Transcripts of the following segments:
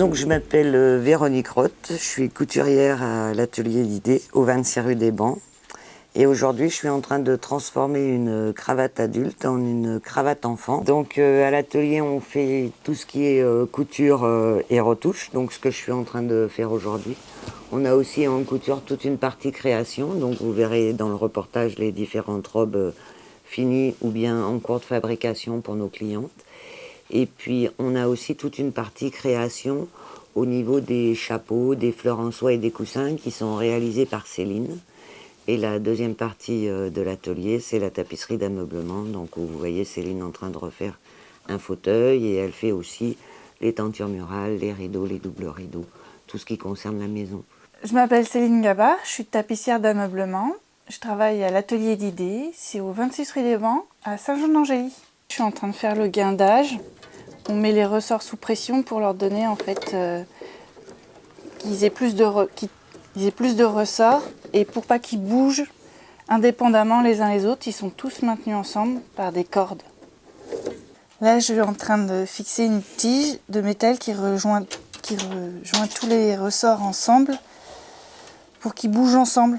Donc je m'appelle Véronique Roth, je suis couturière à l'atelier d'idées au 26 rue des Bancs. Et aujourd'hui je suis en train de transformer une cravate adulte en une cravate enfant. Donc à l'atelier on fait tout ce qui est couture et retouche, donc ce que je suis en train de faire aujourd'hui. On a aussi en couture toute une partie création, donc vous verrez dans le reportage les différentes robes finies ou bien en cours de fabrication pour nos clientes. Et puis on a aussi toute une partie création au niveau des chapeaux, des fleurs en soie et des coussins qui sont réalisés par Céline. Et la deuxième partie de l'atelier, c'est la tapisserie d'ameublement. Donc vous voyez Céline en train de refaire un fauteuil et elle fait aussi les tentures murales, les rideaux, les doubles rideaux, tout ce qui concerne la maison. Je m'appelle Céline Gabard, je suis tapissière d'ameublement. Je travaille à l'atelier d'idées, c'est au 26 rue des Bancs, à Saint-Jean-d'Angély. Je suis en train de faire le guindage. On met les ressorts sous pression pour leur donner en fait qu'ils aient plus de ressorts et pour pas qu'ils bougent indépendamment les uns les autres, ils sont tous maintenus ensemble par des cordes. Là, je suis en train de fixer une tige de métal qui rejoint tous les ressorts ensemble pour qu'ils bougent ensemble.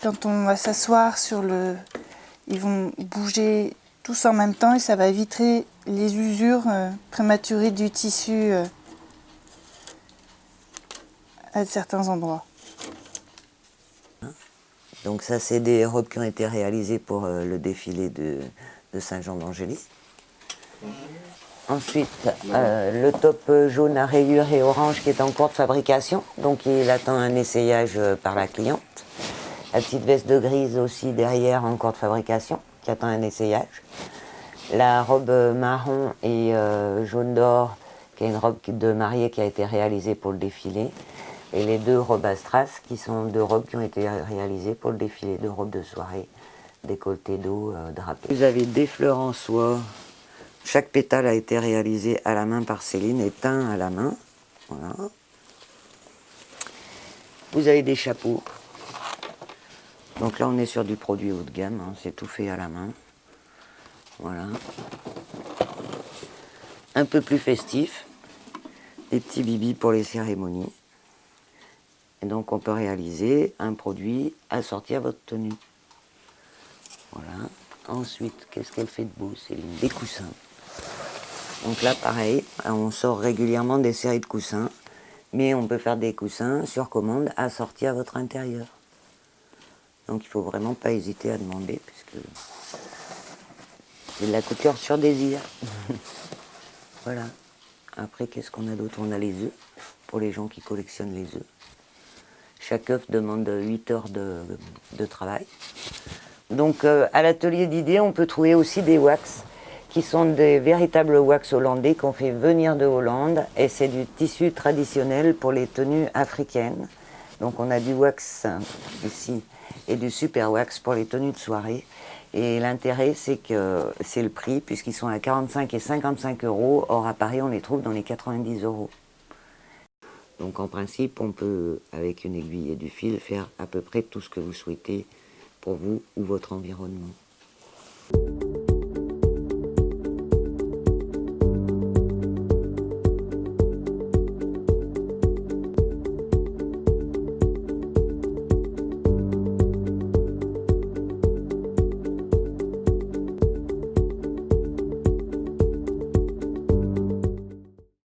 Quand on va s'asseoir ils vont bouger tous en même temps et ça va éviter les usures prématurées du tissu à certains endroits. Donc ça, c'est des robes qui ont été réalisées pour le défilé de Saint-Jean-d'Angély. Ensuite, le top jaune à rayures et orange qui est en cours de fabrication. Donc il attend un essayage par la cliente. La petite veste de grise aussi derrière en cours de fabrication qui attend un essayage. La robe marron et jaune d'or qui est une robe de mariée qui a été réalisée pour le défilé. Et les deux robes à strass qui sont deux robes qui ont été réalisées pour le défilé, deux robes de soirée, décolleté dos, drapé. Vous avez des fleurs en soie. Chaque pétale a été réalisé à la main par Céline et teint à la main. Voilà. Vous avez des chapeaux. Donc là, on est sur du produit haut de gamme, hein, c'est tout fait à la main. Voilà. Un peu plus festif. Des petits bibis pour les cérémonies. Et donc on peut réaliser un produit assorti à votre tenue. Voilà. Ensuite, qu'est-ce qu'elle fait de beau, Céline? Des coussins. Donc là, pareil, on sort régulièrement des séries de coussins, mais on peut faire des coussins sur commande assortis à votre intérieur. Donc il ne faut vraiment pas hésiter à demander, puisque c'est de la couture sur désir. Voilà. Après, qu'est-ce qu'on a d'autre? On a les œufs, pour les gens qui collectionnent les œufs. Chaque œuf demande 8 heures de travail. Donc à l'atelier d'idées, on peut trouver aussi des wax, qui sont des véritables wax hollandais qu'on fait venir de Hollande. Et c'est du tissu traditionnel pour les tenues africaines. Donc on a du wax ici et du super wax pour les tenues de soirée. Et l'intérêt, c'est que c'est le prix, puisqu'ils sont à 45 et 55 euros. Or à Paris, on les trouve dans les 90 euros. Donc en principe, on peut, avec une aiguille et du fil, faire à peu près tout ce que vous souhaitez pour vous ou votre environnement.